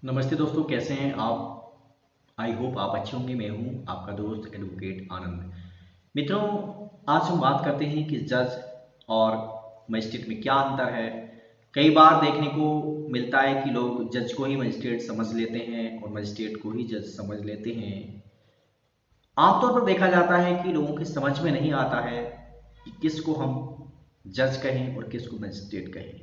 नमस्ते दोस्तों, कैसे हैं आप। आई होप आप अच्छे होंगे। मैं हूं आपका दोस्त एडवोकेट आनंद। मित्रों, आज हम बात करते हैं कि जज और मजिस्ट्रेट में क्या अंतर है। कई बार देखने को मिलता है कि लोग जज को ही मजिस्ट्रेट समझ लेते हैं और मजिस्ट्रेट को ही जज समझ लेते हैं। आमतौर पर देखा जाता है कि लोगों की समझ में नहीं आता है कि किसको हम जज कहें और किसको मजिस्ट्रेट कहें।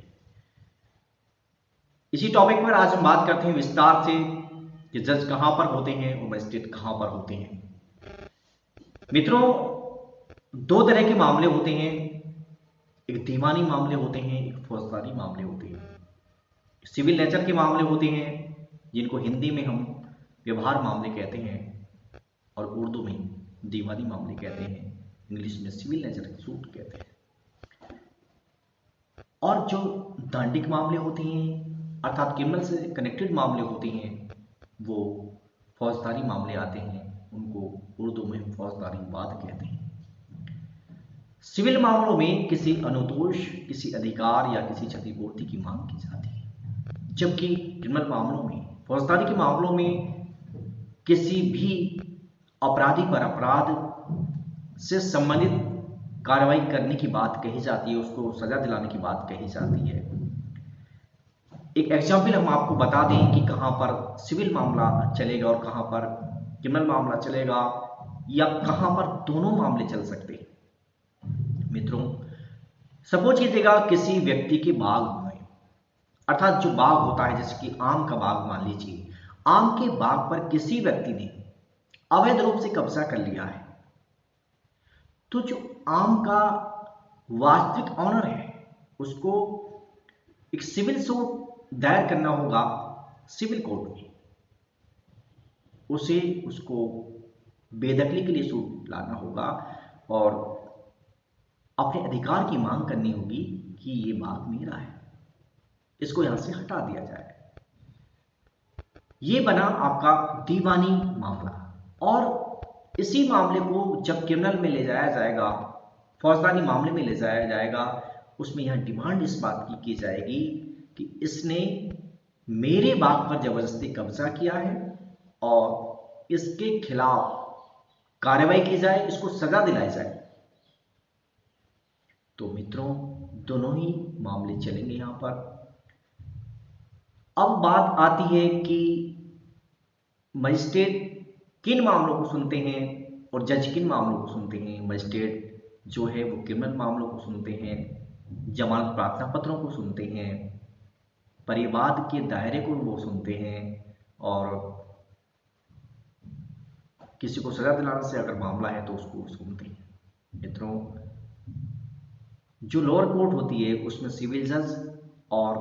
इसी टॉपिक पर आज हम बात करते हैं विस्तार से कि जज कहां पर होते हैं और मजिस्ट्रेट कहां पर होते हैं। मित्रों, दो तरह के मामले होते हैं। एक दीवानी मामले होते हैं, एक फौजदारी मामले होते हैं। सिविल नेचर के मामले होते हैं जिनको हिंदी में हम व्यवहार मामले कहते हैं और उर्दू में दीवानी मामले कहते हैं, इंग्लिश में सिविल नेचर सूट कहते हैं। और जो दांडिक मामले होते हैं अर्थात क्रिमिनल से कनेक्टेड मामले होते हैं वो फौजदारी मामले आते हैं, उनको उर्दू में हम फौजदारी वाद कहते हैं। सिविल मामलों में किसी अनुतोष, किसी अधिकार या किसी क्षतिपूर्ति की मांग की जाती है, जबकि क्रिमिनल मामलों में, फौजदारी के मामलों में किसी भी अपराधी पर अपराध से संबंधित कार्रवाई करने की बात कही जाती है, उसको सजा दिलाने की बात कही जाती है। एक एग्जाम्पल हम आपको बता दें कि कहां पर सिविल मामला चलेगा और कहां पर क्रिमिनल मामला चलेगा या कहां पर दोनों मामले चल सकते हैं। मित्रों, सपोज कीजिएगा किसी व्यक्ति के बाग में, अर्थात जो बाग होता है जैसे कि आम का बाग मान लीजिए, आम के बाग पर किसी व्यक्ति ने अवैध रूप से कब्जा कर लिया है, तो जो आम का वास्तविक ऑनर है उसको एक सिविल सूट दायर करना होगा सिविल कोर्ट में। उसे उसको बेदखली के लिए सूट लाना होगा और अपने अधिकार की मांग करनी होगी कि ये बाग मेरा है, इसको यहां से हटा दिया जाए। ये बना आपका दीवानी मामला। और इसी मामले को जब क्रिमिनल में ले जाया जाएगा, फौजदारी मामले में ले जाया जाएगा, उसमें यह डिमांड इस बात की जाएगी कि इसने मेरे बाग पर जबरदस्ती कब्जा किया है और इसके खिलाफ कार्रवाई की जाए, इसको सजा दिलाई जाए। तो मित्रों, दोनों ही मामले चलेंगे यहां पर। अब बात आती है कि मजिस्ट्रेट किन मामलों को सुनते हैं और जज किन मामलों को सुनते हैं। मजिस्ट्रेट जो है वो क्रिमिनल मामलों को सुनते हैं, जमानत प्रार्थना पत्रों को सुनते हैं, परिवाद के दायरे को वो सुनते हैं और किसी को सजा दिलाने से अगर मामला है तो उसको सुनते हैं। मित्रों, जो लोअर कोर्ट होती है उसमें सिविल जज और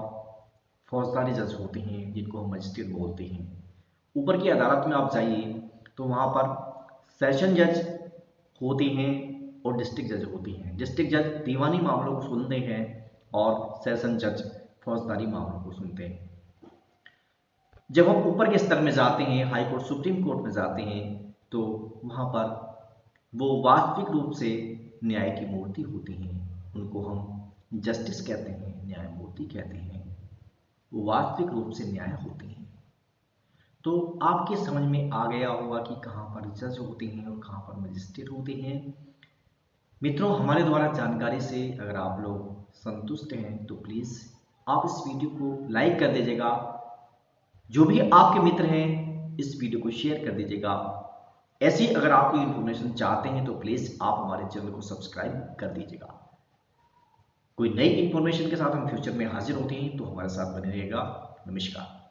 फौजदारी जज होते हैं जिनको हम मजिस्ट्रेट बोलते हैं। ऊपर की अदालत में आप जाइए तो वहां पर सेशन जज होते हैं और डिस्ट्रिक्ट जज होती हैं। डिस्ट्रिक्ट जज दीवानी मामलों को सुनते हैं और सेशन जज फौजदारी मामलों को सुनते हैं। जब हम ऊपर के स्तर में जाते हैं, हाई कोर्ट, सुप्रीम कोर्ट में जाते हैं, तो वहां पर वो वास्तविक रूप से न्याय की मूर्ति होती हैं, उनको हम जस्टिस कहते हैं, न्यायमूर्ति कहते हैं। वो वास्तविक रूप से न्याय होते हैं। तो आपके समझ में आ गया होगा कि कहां पर जज होते हैं और कहां पर मजिस्ट्रेट होते हैं। मित्रों, हमारे द्वारा जानकारी से अगर आप लोग संतुष्ट हैं तो प्लीज आप इस वीडियो को लाइक कर दीजिएगा। जो भी आपके मित्र हैं इस वीडियो को शेयर कर दीजिएगा। ऐसी अगर आप कोई इंफॉर्मेशन चाहते हैं तो प्लीज आप हमारे चैनल को सब्सक्राइब कर दीजिएगा। कोई नई इंफॉर्मेशन के साथ हम फ्यूचर में हाजिर होते हैं तो हमारे साथ बने रहिएगा। नमस्कार।